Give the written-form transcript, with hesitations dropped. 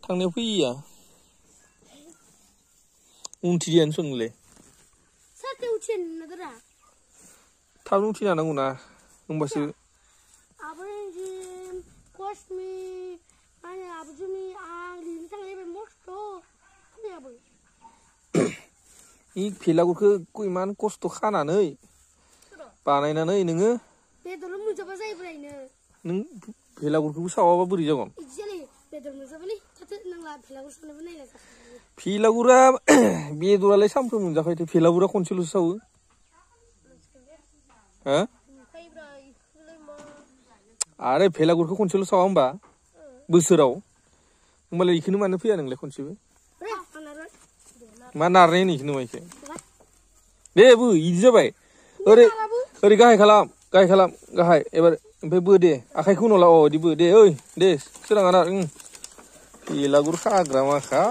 थांनायाव फैया उनथियानो सोंलै साथायाव उथियानो नागिरा थाब उथिनो हानांगौ ना होमबासो आबोंजिम कस्मि माने आबजुमि आं लिरनो थांलायबाय मस्थ' फैयाबो इ भेलागुरखौ इमान खस्थ' खानानै बानायनानै नोङो बेदर मोनजाबा जायोब्रा इनो नों भेलागुरखौबो सावाबा बोरै जागोन इदि जालायो बेदर मोनजाबालै थाथो नांला भेलागुर सावनायबो नायला जाखायो भेलागुरा बेदरालाय सानफ्रोम मोनजाखायोथ' भेलागुरा खनसेल'सो सावो हो आरे भेलागुरखौ खनसेल' सावा होमबा बोसोराव होमबालाय इखौनो मानो फैया नोंलाय खनसेबो मा नारनाय होनो इखौनो माइखो दे बो इदि जाबाय ओरै गाहाय खालाम गाहाय एबार ओमफ्राय बो दे आखाइखौ उनाव ला इदि बो दे ओइ दे सोराङा नार भेलागुर खाग्रा माखा